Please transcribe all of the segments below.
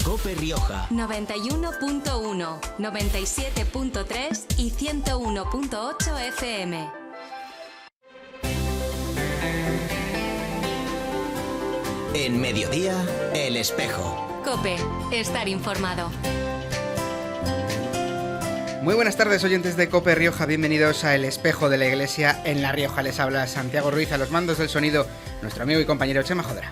COPE Rioja. 91.1, 97.3 y 101.8 FM. En Mediodía, El Espejo. COPE, estar informado. Muy buenas tardes, oyentes de COPE Rioja, bienvenidos a El Espejo de la Iglesia en La Rioja. Les habla Santiago Ruiz, a los mandos del sonido, nuestro amigo y compañero Chema Jodra.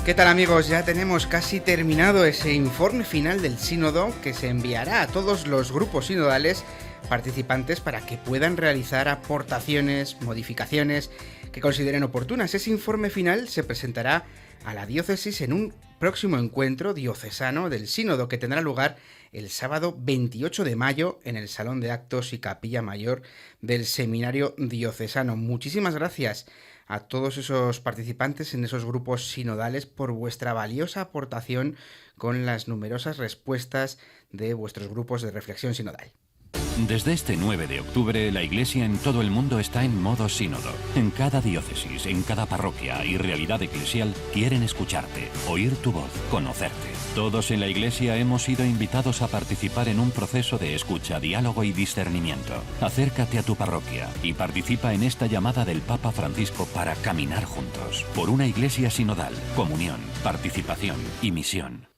¿Qué tal, amigos? Ya tenemos casi terminado ese informe final del sínodo que se enviará a todos los grupos sinodales participantes para que puedan realizar aportaciones, modificaciones que consideren oportunas. Ese informe final se presentará a la diócesis en un próximo encuentro diocesano del sínodo que tendrá lugar el sábado 28 de mayo en el Salón de Actos y Capilla Mayor del Seminario Diocesano. Muchísimas gracias a todos esos participantes en esos grupos sinodales por vuestra valiosa aportación con las numerosas respuestas de vuestros grupos de reflexión sinodal. Desde este 9 de octubre, la Iglesia en todo el mundo está en modo sínodo. En cada diócesis, en cada parroquia y realidad eclesial quieren escucharte, oír tu voz, conocerte. Todos en la Iglesia hemos sido invitados a participar en un proceso de escucha, diálogo y discernimiento. Acércate a tu parroquia y participa en esta llamada del Papa Francisco para caminar juntos. Por una Iglesia sinodal, comunión, participación y misión.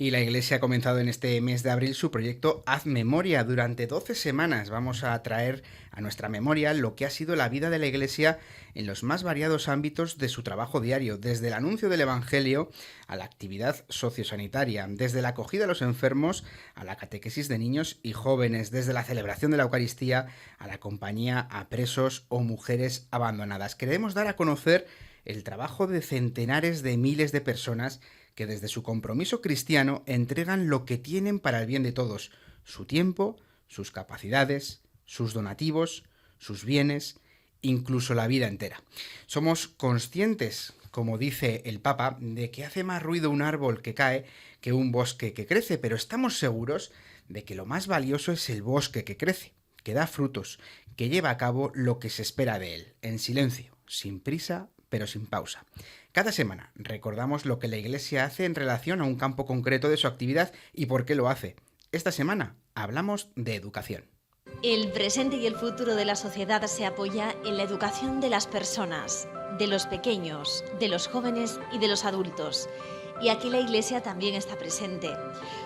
Y la Iglesia ha comenzado en este mes de abril su proyecto Haz Memoria. Durante 12 semanas vamos a traer a nuestra memoria lo que ha sido la vida de la Iglesia en los más variados ámbitos de su trabajo diario, desde el anuncio del Evangelio a la actividad sociosanitaria, desde la acogida a los enfermos a la catequesis de niños y jóvenes, desde la celebración de la Eucaristía a la compañía a presos o mujeres abandonadas. Queremos dar a conocer el trabajo de centenares de miles de personas que desde su compromiso cristiano entregan lo que tienen para el bien de todos, su tiempo, sus capacidades, sus donativos, sus bienes, incluso la vida entera. Somos conscientes, como dice el Papa, de que hace más ruido un árbol que cae que un bosque que crece, pero estamos seguros de que lo más valioso es el bosque que crece, que da frutos, que lleva a cabo lo que se espera de él, en silencio, sin prisa, pero sin pausa. Cada semana recordamos lo que la Iglesia hace en relación a un campo concreto de su actividad y por qué lo hace. Esta semana hablamos de educación. El presente y el futuro de la sociedad se apoya en la educación de las personas, de los pequeños, de los jóvenes y de los adultos. Y aquí la Iglesia también está presente.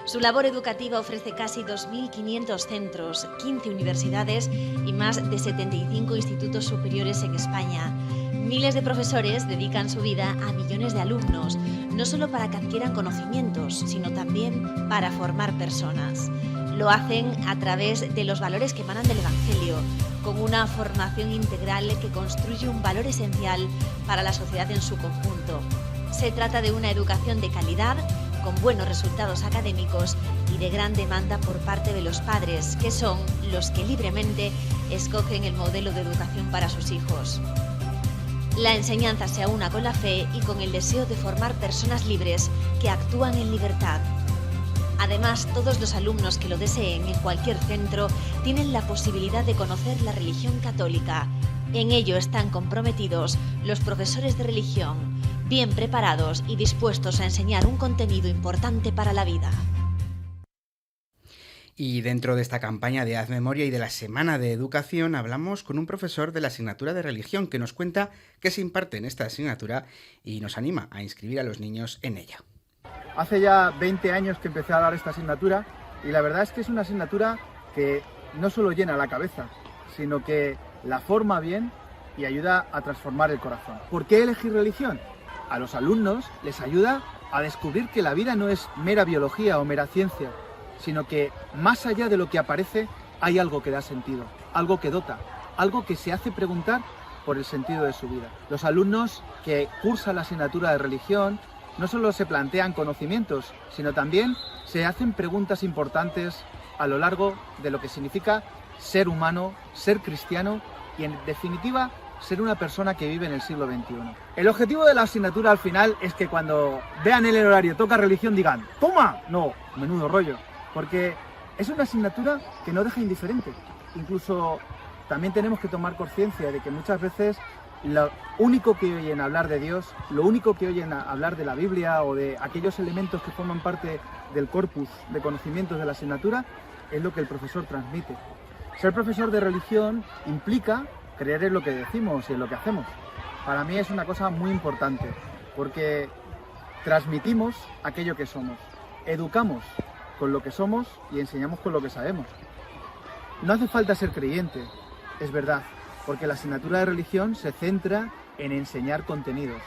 Su labor educativa ofrece casi 2.500 centros, 15 universidades y más de 75 institutos superiores en España. Miles de profesores dedican su vida a millones de alumnos, no solo para que adquieran conocimientos, sino también para formar personas. Lo hacen a través de los valores que emanan del Evangelio, con una formación integral que construye un valor esencial para la sociedad en su conjunto. Se trata de una educación de calidad, con buenos resultados académicos y de gran demanda por parte de los padres, que son los que libremente escogen el modelo de educación para sus hijos. La enseñanza se aúna con la fe y con el deseo de formar personas libres que actúan en libertad. Además, todos los alumnos que lo deseen en cualquier centro tienen la posibilidad de conocer la religión católica. En ello están comprometidos los profesores de religión, bien preparados y dispuestos a enseñar un contenido importante para la vida. Y dentro de esta campaña de Haz Memoria y de la Semana de Educación hablamos con un profesor de la asignatura de religión que nos cuenta qué se imparte en esta asignatura y nos anima a inscribir a los niños en ella. Hace ya 20 años que empecé a dar esta asignatura y la verdad es que es una asignatura que no solo llena la cabeza, sino que la forma bien y ayuda a transformar el corazón. ¿Por qué elegir religión? A los alumnos les ayuda a descubrir que la vida no es mera biología o mera ciencia, sino que más allá de lo que aparece hay algo que da sentido, algo que dota, algo que se hace preguntar por el sentido de su vida. Los alumnos que cursan la asignatura de religión no solo se plantean conocimientos, sino también se hacen preguntas importantes a lo largo de lo que significa ser humano, ser cristiano y en definitiva ser una persona que vive en el siglo XXI. El objetivo de la asignatura al final es que cuando vean el horario toca religión digan ¡toma! No, menudo rollo, porque es una asignatura que no deja indiferente. Incluso también tenemos que tomar conciencia de que muchas veces lo único que oyen hablar de Dios, lo único que oyen hablar de la Biblia o de aquellos elementos que forman parte del corpus de conocimientos de la asignatura, es lo que el profesor transmite. Ser profesor de religión implica creer en lo que decimos y en lo que hacemos. Para mí es una cosa muy importante, porque transmitimos aquello que somos, educamos con lo que somos y enseñamos con lo que sabemos. No hace falta ser creyente, es verdad, porque la asignatura de religión se centra en enseñar contenidos.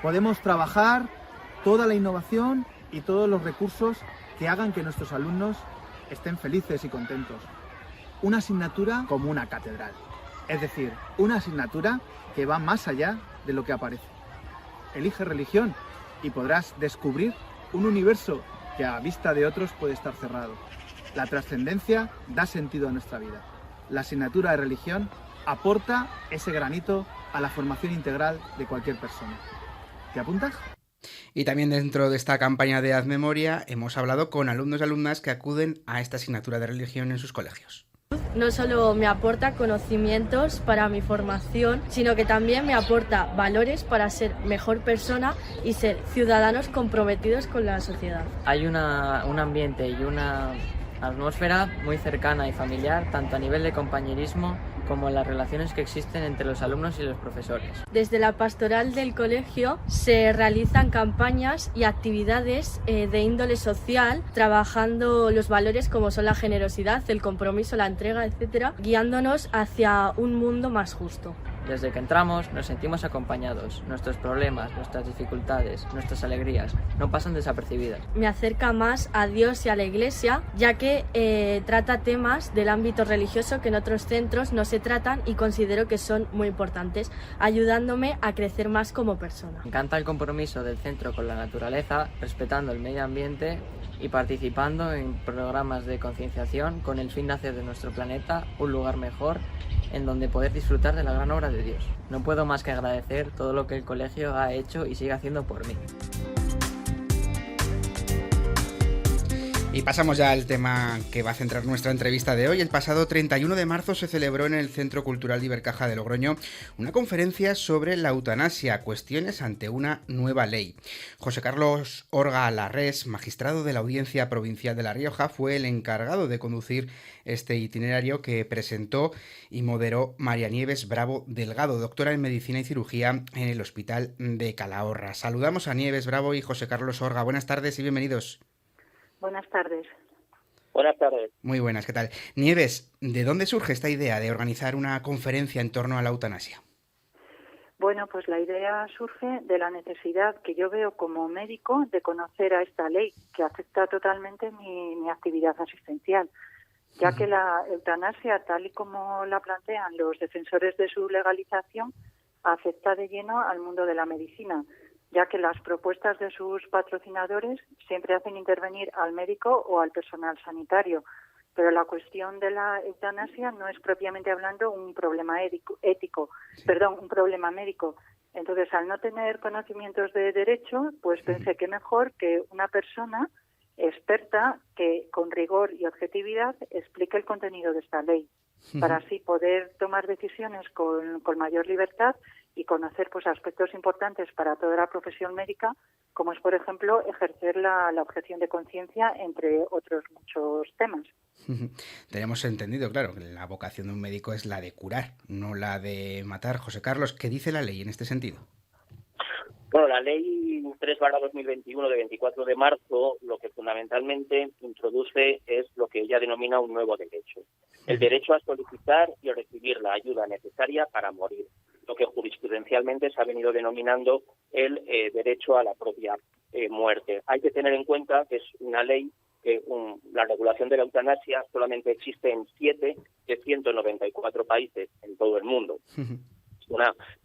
Podemos trabajar toda la innovación y todos los recursos que hagan que nuestros alumnos estén felices y contentos. Una asignatura como una catedral, es decir, una asignatura que va más allá de lo que aparece. Elige religión y podrás descubrir un universo que a vista de otros puede estar cerrado. La trascendencia da sentido a nuestra vida. La asignatura de religión aporta ese granito a la formación integral de cualquier persona. ¿Te apuntas? Y también dentro de esta campaña de Haz Memoria hemos hablado con alumnos y alumnas que acuden a esta asignatura de religión en sus colegios. No solo me aporta conocimientos para mi formación, sino que también me aporta valores para ser mejor persona y ser ciudadanos comprometidos con la sociedad. Hay un ambiente y una atmósfera muy cercana y familiar, tanto a nivel de compañerismo como en las relaciones que existen entre los alumnos y los profesores. Desde la pastoral del colegio se realizan campañas y actividades de índole social, trabajando los valores como son la generosidad, el compromiso, la entrega, etcétera, guiándonos hacia un mundo más justo. Desde que entramos nos sentimos acompañados. Nuestros problemas, nuestras dificultades, nuestras alegrías no pasan desapercibidas. Me acerca más a Dios y a la Iglesia, ya que trata temas del ámbito religioso que en otros centros no se tratan y considero que son muy importantes, ayudándome a crecer más como persona. Me encanta el compromiso del centro con la naturaleza, respetando el medio ambiente y participando en programas de concienciación con el fin de hacer de nuestro planeta un lugar mejor en donde poder disfrutar de la gran obra de Dios. No puedo más que agradecer todo lo que el colegio ha hecho y sigue haciendo por mí. Y pasamos ya al tema que va a centrar nuestra entrevista de hoy. El pasado 31 de marzo se celebró en el Centro Cultural de Ibercaja de Logroño una conferencia sobre la eutanasia, cuestiones ante una nueva ley. José Carlos Orga Larrés, magistrado de la Audiencia Provincial de La Rioja, fue el encargado de conducir este itinerario que presentó y moderó María Nieves Bravo Delgado, doctora en Medicina y Cirugía en el Hospital de Calahorra. Saludamos a Nieves Bravo y José Carlos Orga. Buenas tardes y bienvenidos. Buenas tardes. Buenas tardes. Muy buenas, ¿qué tal? Nieves, ¿de dónde surge esta idea de organizar una conferencia en torno a la eutanasia? Bueno, pues la idea surge de la necesidad que yo veo como médico de conocer a esta ley que afecta totalmente mi actividad asistencial, ya que la eutanasia, tal y como la plantean los defensores de su legalización, afecta de lleno al mundo de la medicina, ya que las propuestas de sus patrocinadores siempre hacen intervenir al médico o al personal sanitario. Pero la cuestión de la eutanasia no es propiamente hablando un problema un problema médico. Entonces, al no tener conocimientos de derecho, pues pensé que mejor que una persona experta que con rigor y objetividad explique el contenido de esta ley, para así poder tomar decisiones con mayor libertad y conocer pues aspectos importantes para toda la profesión médica, como es, por ejemplo, ejercer la objeción de conciencia, entre otros muchos temas. Tenemos entendido, claro, que la vocación de un médico es la de curar, no la de matar. José Carlos, ¿qué dice la ley en este sentido? Bueno, la ley 3/2021 de 24 de marzo lo que fundamentalmente introduce es lo que ella denomina un nuevo derecho. El derecho a solicitar y a recibir la ayuda necesaria para morir, lo que jurisprudencialmente se ha venido denominando el derecho a la propia muerte. Hay que tener en cuenta que es una ley que la regulación de la eutanasia solamente existe en 7 de 194 países en todo el mundo.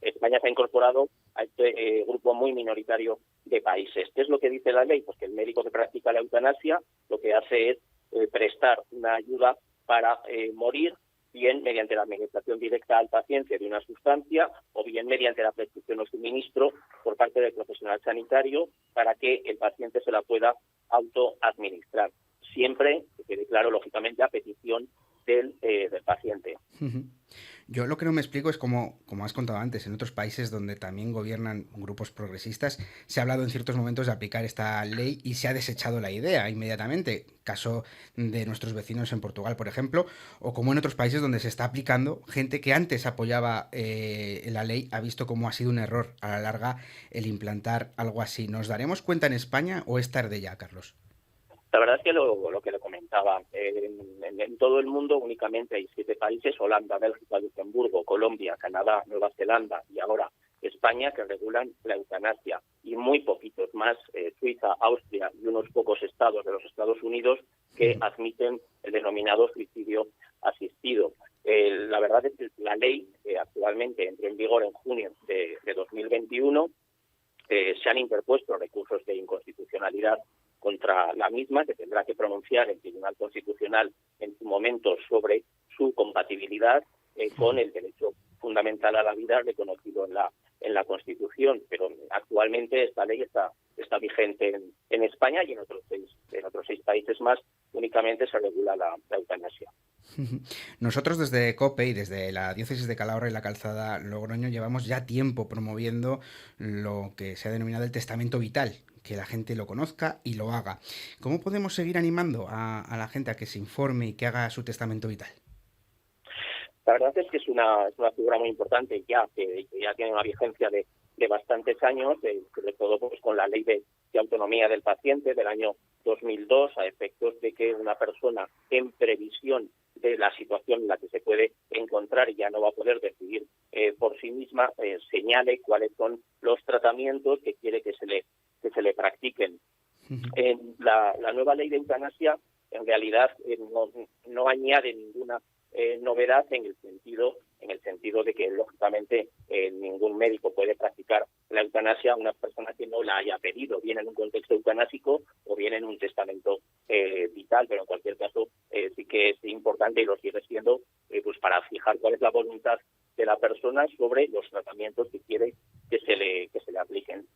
España se ha incorporado a este grupo muy minoritario de países. ¿Qué es lo que dice la ley? Pues que el médico que practica la eutanasia lo que hace es prestar una ayuda para morir, bien mediante la administración directa al paciente de una sustancia o bien mediante la prescripción o suministro por parte del profesional sanitario para que el paciente se la pueda autoadministrar. Siempre, que quede claro, lógicamente, a petición del paciente. Yo lo que no me explico es como has contado antes, en otros países donde también gobiernan grupos progresistas, se ha hablado en ciertos momentos de aplicar esta ley y se ha desechado la idea inmediatamente. Caso de nuestros vecinos en Portugal, por ejemplo, o como en otros países donde se está aplicando, gente que antes apoyaba la ley ha visto cómo ha sido un error a la larga el implantar algo así. ¿Nos daremos cuenta en España o es tarde ya, Carlos? La verdad es que lo que le comentaba, en todo el mundo únicamente hay 7 países, Holanda, Bélgica, Luxemburgo, Colombia, Canadá, Nueva Zelanda y ahora España, que regulan la eutanasia, y muy poquitos más, Suiza, Austria y unos pocos estados de los Estados Unidos que admiten el denominado suicidio asistido. La verdad es que la ley actualmente entró en vigor en junio de 2021, se han interpuesto recursos de inconstitucionalidad contra la misma, que tendrá que pronunciar el Tribunal Constitucional en su momento sobre su compatibilidad con el derecho fundamental a la vida reconocido en la Constitución. Pero actualmente esta ley está vigente en España y en otros seis países más únicamente se regula la eutanasia. Nosotros desde COPE y desde la diócesis de Calahorra y la Calzada Logroño llevamos ya tiempo promoviendo lo que se ha denominado el testamento vital, que la gente lo conozca y lo haga. ¿Cómo podemos seguir animando a la gente a que se informe y que haga su testamento vital? La verdad es que es una figura muy importante que ya tiene una vigencia de bastantes años, sobre todo pues con la ley de autonomía del paciente del año 2002, a efectos de que una persona en previsión de la situación en la que se puede encontrar y ya no va a poder decidir por sí misma, señale cuáles son los tratamientos que quiere que se le practiquen. En la nueva ley de eutanasia, en realidad, no añade ninguna novedad en el sentido de que, lógicamente, ningún médico puede practicar la eutanasia a una persona que no la haya pedido, bien en un contexto eutanásico o bien en un testamento vital, pero en cualquier caso sí que es importante y lo sigue siendo pues para fijar cuál es la voluntad de la persona sobre los tratamientos que quiere que se le apliquen.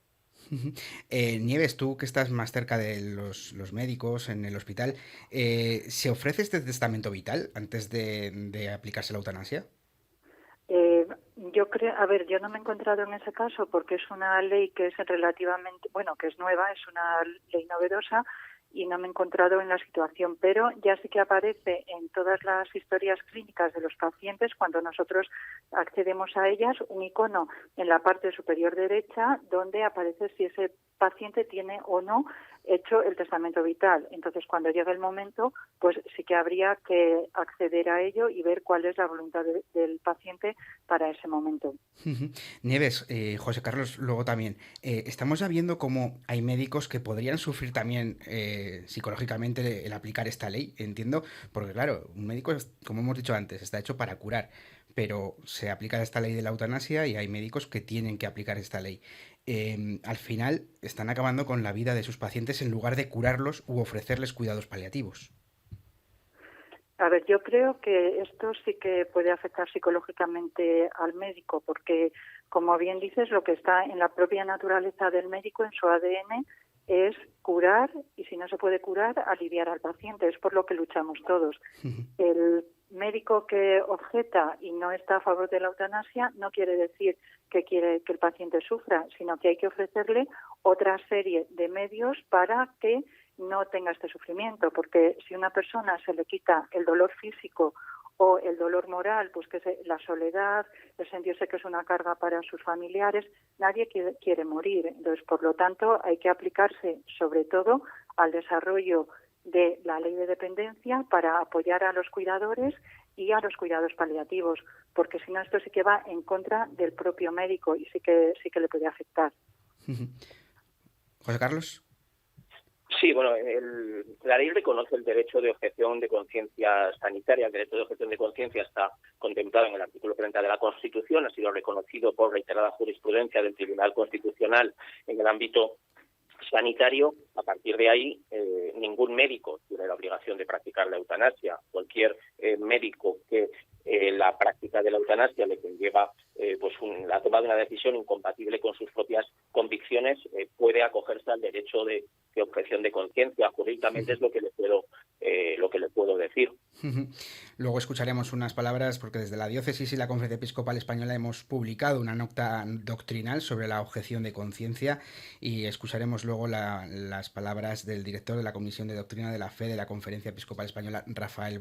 Nieves, tú que estás más cerca de los médicos en el hospital, ¿se ofrece este testamento vital antes de aplicarse la eutanasia? Yo creo, yo no me he encontrado en ese caso porque es una ley que es relativamente, que es nueva, es una ley novedosa y no me he encontrado en la situación, pero ya sí que aparece en todas las historias clínicas de los pacientes cuando nosotros accedemos a ellas un icono en la parte superior derecha donde aparece si ese paciente tiene o no hecho el testamento vital. Entonces, cuando llegue el momento, pues sí que habría que acceder a ello y ver cuál es la voluntad del paciente para ese momento. Nieves, José Carlos, luego también, estamos ya viendo cómo hay médicos que podrían sufrir también psicológicamente el aplicar esta ley, entiendo, porque claro, un médico, como hemos dicho antes, está hecho para curar, pero se aplica esta ley de la eutanasia y hay médicos que tienen que aplicar esta ley. Al final están acabando con la vida de sus pacientes en lugar de curarlos u ofrecerles cuidados paliativos. Yo creo que esto sí que puede afectar psicológicamente al médico, porque, como bien dices, lo que está en la propia naturaleza del médico, en su ADN, es curar, y si no se puede curar, aliviar al paciente. Es por lo que luchamos todos. El médico que objeta y no está a favor de la eutanasia no quiere decir que quiere que el paciente sufra, sino que hay que ofrecerle otra serie de medios para que no tenga este sufrimiento, porque si a una persona se le quita el dolor físico o el dolor moral, pues que es la soledad, el sentirse que es una carga para sus familiares, nadie quiere morir. Entonces, por lo tanto, hay que aplicarse sobre todo al desarrollo de la ley de dependencia para apoyar a los cuidadores y a los cuidados paliativos, porque si no esto sí que va en contra del propio médico y sí que le puede afectar. José Carlos. Sí, la ley reconoce el derecho de objeción de conciencia sanitaria. El derecho de objeción de conciencia está contemplado en el artículo 30 de la Constitución, ha sido reconocido por reiterada jurisprudencia del Tribunal Constitucional en el ámbito sanitario. A partir de ahí, ningún médico tiene la obligación de practicar la eutanasia. Cualquier médico que la práctica de la eutanasia le conlleva la toma de una decisión incompatible con sus propias convicciones, puede acogerse al derecho de que objeción de conciencia. Jurídicamente es lo que le puedo decir. Luego escucharemos unas palabras, porque desde la Diócesis y la Conferencia Episcopal Española hemos publicado una nota doctrinal sobre la objeción de conciencia, y escucharemos luego las palabras del director de la Comisión de Doctrina de la Fe de la Conferencia Episcopal Española, Rafael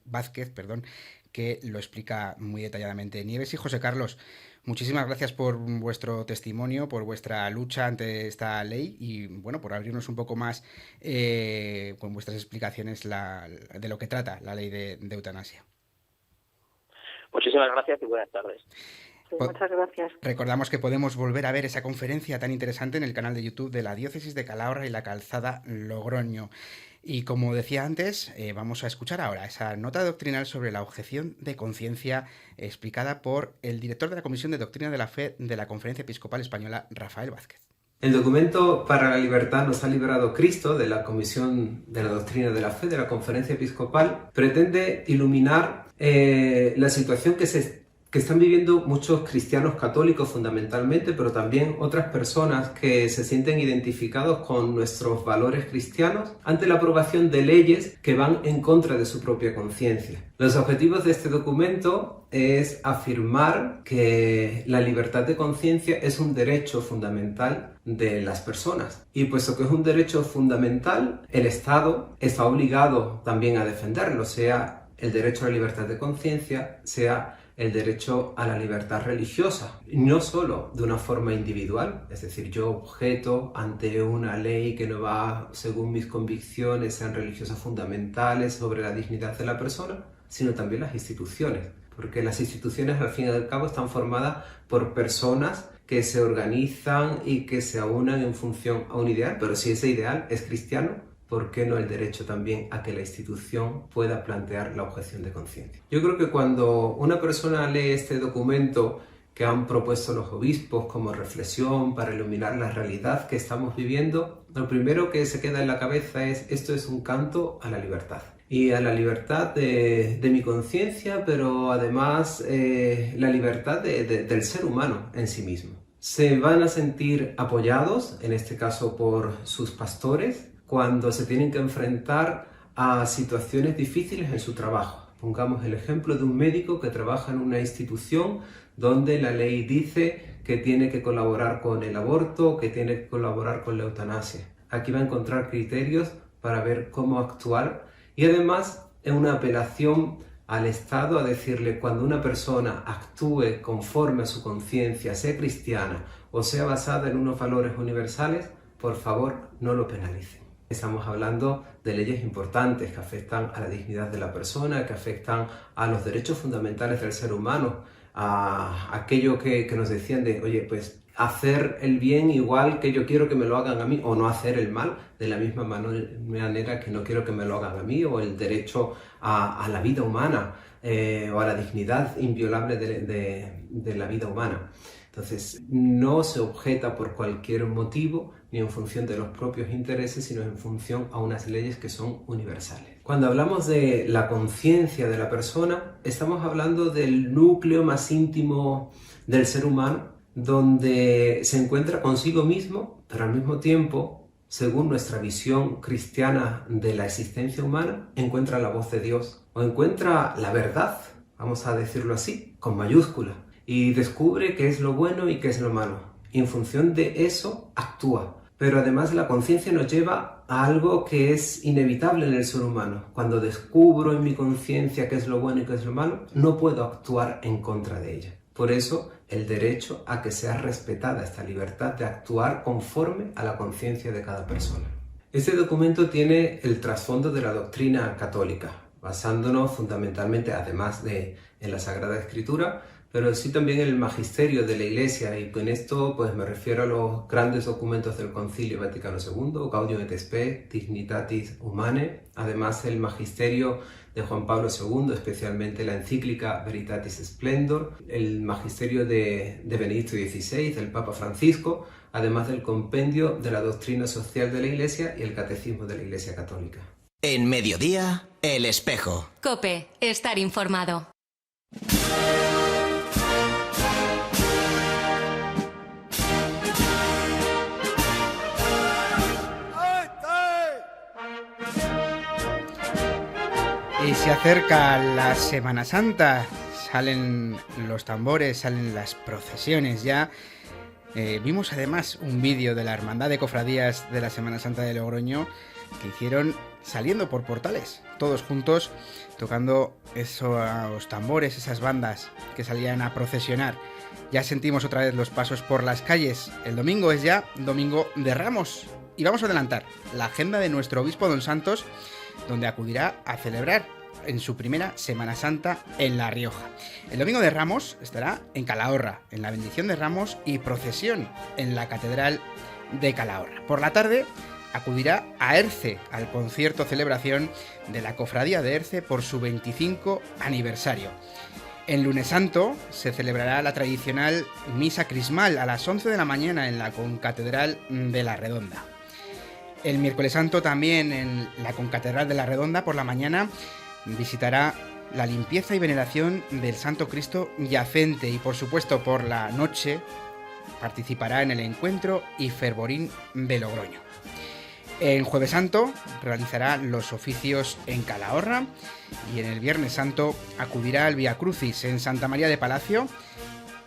Vázquez, que lo explica muy detalladamente. Nieves y José Carlos, muchísimas gracias por vuestro testimonio, por vuestra lucha ante esta ley y, bueno, por abrirnos un poco más con vuestras explicaciones de lo que trata la ley de eutanasia. Muchísimas gracias y buenas tardes. Sí, muchas gracias. Recordamos que podemos volver a ver esa conferencia tan interesante en el canal de YouTube de la Diócesis de Calahorra y la Calzada Logroño. Y como decía antes, vamos a escuchar ahora esa nota doctrinal sobre la objeción de conciencia explicada por el director de la Comisión de Doctrina de la Fe de la Conferencia Episcopal Española, Rafael Vázquez. El documento para la libertad nos ha liberado Cristo de la Comisión de la Doctrina de la Fe de la Conferencia Episcopal pretende iluminar la situación que están viviendo muchos cristianos católicos fundamentalmente, pero también otras personas que se sienten identificados con nuestros valores cristianos ante la aprobación de leyes que van en contra de su propia conciencia. Los objetivos de este documento es afirmar que la libertad de conciencia es un derecho fundamental de las personas. Y puesto que es un derecho fundamental, el Estado está obligado también a defenderlo, sea el derecho a la libertad de conciencia, sea el derecho a la libertad religiosa, no solo de una forma individual, es decir, yo objeto ante una ley que no va según mis convicciones, sean religiosas fundamentales, sobre la dignidad de la persona, sino también las instituciones, porque las instituciones al fin y al cabo están formadas por personas que se organizan y que se aunan en función a un ideal, pero si ese ideal es cristiano, ¿por qué no el derecho también a que la institución pueda plantear la objeción de conciencia? Yo creo que cuando una persona lee este documento que han propuesto los obispos como reflexión para iluminar la realidad que estamos viviendo, lo primero que se queda en la cabeza es: esto es un canto a la libertad. Y a la libertad de mi conciencia, pero además la libertad del ser humano en sí mismo. Se van a sentir apoyados, en este caso por sus pastores, cuando se tienen que enfrentar a situaciones difíciles en su trabajo. Pongamos el ejemplo de un médico que trabaja en una institución donde la ley dice que tiene que colaborar con el aborto, que tiene que colaborar con la eutanasia. Aquí va a encontrar criterios para ver cómo actuar y además es una apelación al Estado a decirle: cuando una persona actúe conforme a su conciencia, sea cristiana o sea basada en unos valores universales, por favor no lo penalicen. Estamos hablando de leyes importantes que afectan a la dignidad de la persona, que afectan a los derechos fundamentales del ser humano, a aquello que nos decían de, oye, pues hacer el bien igual que yo quiero que me lo hagan a mí, o no hacer el mal de la misma manera que no quiero que me lo hagan a mí, o el derecho a la vida humana o a la dignidad inviolable de la vida humana. Entonces, no se objeta por cualquier motivo ni en función de los propios intereses, sino en función a unas leyes que son universales. Cuando hablamos de la conciencia de la persona, estamos hablando del núcleo más íntimo del ser humano, donde se encuentra consigo mismo, pero al mismo tiempo, según nuestra visión cristiana de la existencia humana, encuentra la voz de Dios o encuentra la verdad, vamos a decirlo así, con mayúscula, y descubre qué es lo bueno y qué es lo malo. Y en función de eso actúa. Pero además la conciencia nos lleva a algo que es inevitable en el ser humano. Cuando descubro en mi conciencia qué es lo bueno y qué es lo malo, no puedo actuar en contra de ella. Por eso el derecho a que sea respetada esta libertad de actuar conforme a la conciencia de cada persona. Este documento tiene el trasfondo de la doctrina católica, basándonos fundamentalmente, además de en la Sagrada Escritura, pero sí también en el magisterio de la Iglesia, y con esto pues me refiero a los grandes documentos del Concilio Vaticano II, Gaudium et Spes, Dignitatis Humanae, además el magisterio de Juan Pablo II, especialmente la encíclica Veritatis Splendor, el magisterio de Benedicto XVI, del Papa Francisco, además del compendio de la doctrina social de la Iglesia y el catecismo de la Iglesia Católica. En Mediodía, El Espejo. COPE, estar informado. Y se acerca la Semana Santa, salen los tambores, salen las procesiones ya. Vimos además un vídeo de la Hermandad de Cofradías de la Semana Santa de Logroño que hicieron saliendo por Portales, todos juntos, tocando esos tambores, esas bandas que salían a procesionar. Ya sentimos otra vez los pasos por las calles. El domingo es ya Domingo de Ramos. Y vamos a adelantar la agenda de nuestro obispo Don Santos, donde acudirá a celebrar en su primera Semana Santa en La Rioja. El Domingo de Ramos estará en Calahorra, en la bendición de Ramos y procesión en la Catedral de Calahorra. Por la tarde acudirá a Erce, al concierto celebración de la Cofradía de Erce por su 25 aniversario. En Lunes Santo se celebrará la tradicional misa crismal a las 11 de la mañana en la Concatedral de la Redonda. El Miércoles Santo también en la Concatedral de la Redonda por la mañana visitará la limpieza y veneración del Santo Cristo Yacente y por supuesto por la noche participará en el encuentro y fervorín de Logroño. En Jueves Santo realizará los oficios en Calahorra y en el Viernes Santo acudirá al Vía Crucis en Santa María de Palacio.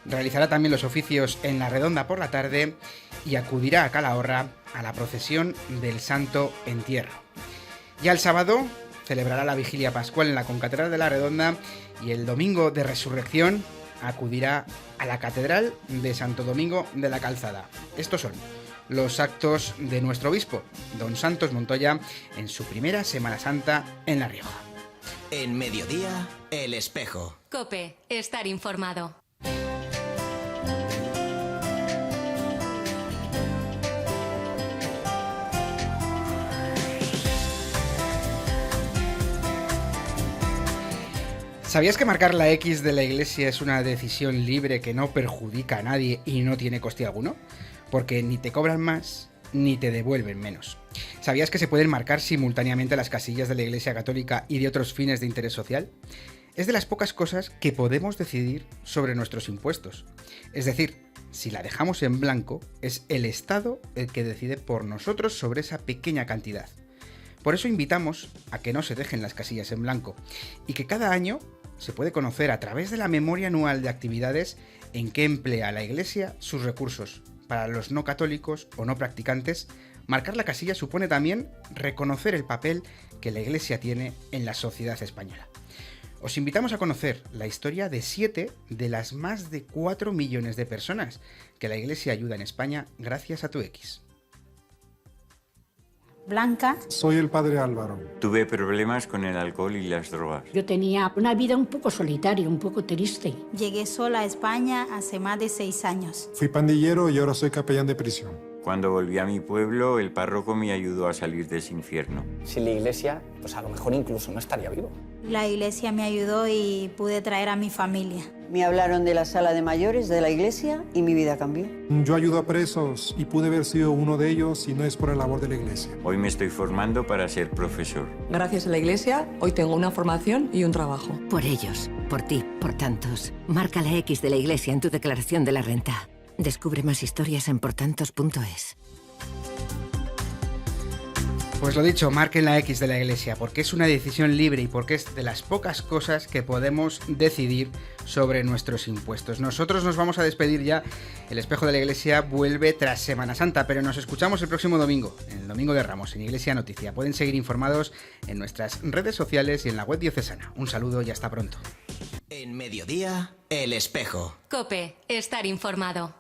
Realizará también los oficios en la Redonda por la tarde y acudirá a Calahorra a la procesión del Santo Entierro. Ya el sábado celebrará la Vigilia Pascual en la Concatedral de la Redonda y el Domingo de Resurrección acudirá a la Catedral de Santo Domingo de la Calzada. Estos son los actos de nuestro obispo, Don Santos Montoya, en su primera Semana Santa en La Rioja. En Mediodía, El Espejo. COPE, estar informado. ¿Sabías que marcar la X de la Iglesia es una decisión libre que no perjudica a nadie y no tiene coste alguno? Porque ni te cobran más ni te devuelven menos. ¿Sabías que se pueden marcar simultáneamente las casillas de la Iglesia Católica y de otros fines de interés social? Es de las pocas cosas que podemos decidir sobre nuestros impuestos. Es decir, si la dejamos en blanco, es el Estado el que decide por nosotros sobre esa pequeña cantidad. Por eso invitamos a que no se dejen las casillas en blanco y que cada año se puede conocer a través de la memoria anual de actividades en qué emplea la Iglesia sus recursos. Para los no católicos o no practicantes, marcar la casilla supone también reconocer el papel que la Iglesia tiene en la sociedad española. Os invitamos a conocer la historia de 7 de las más de 4 millones de personas que la Iglesia ayuda en España gracias a tu X. Blanca. Soy el padre Álvaro. Tuve problemas con el alcohol y las drogas. Yo tenía una vida un poco solitaria, un poco triste. Llegué sola a España hace más de 6 años. Fui pandillero y ahora soy capellán de prisión. Cuando volví a mi pueblo, el párroco me ayudó a salir de ese infierno. Sin la iglesia, pues a lo mejor incluso no estaría vivo. La iglesia me ayudó y pude traer a mi familia. Me hablaron de la sala de mayores de la iglesia y mi vida cambió. Yo ayudo a presos y pude haber sido uno de ellos si no es por la labor de la iglesia. Hoy me estoy formando para ser profesor. Gracias a la iglesia, hoy tengo una formación y un trabajo. Por ellos, por ti, por tantos. Marca la X de la iglesia en tu declaración de la renta. Descubre más historias en portantos.es. Pues lo dicho, marquen la X de la Iglesia, porque es una decisión libre y porque es de las pocas cosas que podemos decidir sobre nuestros impuestos. Nosotros nos vamos a despedir ya. El Espejo de la Iglesia vuelve tras Semana Santa, pero nos escuchamos el próximo domingo, en el Domingo de Ramos, en Iglesia Noticia. Pueden seguir informados en nuestras redes sociales y en la web diocesana. Un saludo y hasta pronto. En Mediodía, El Espejo. COPE, estar informado.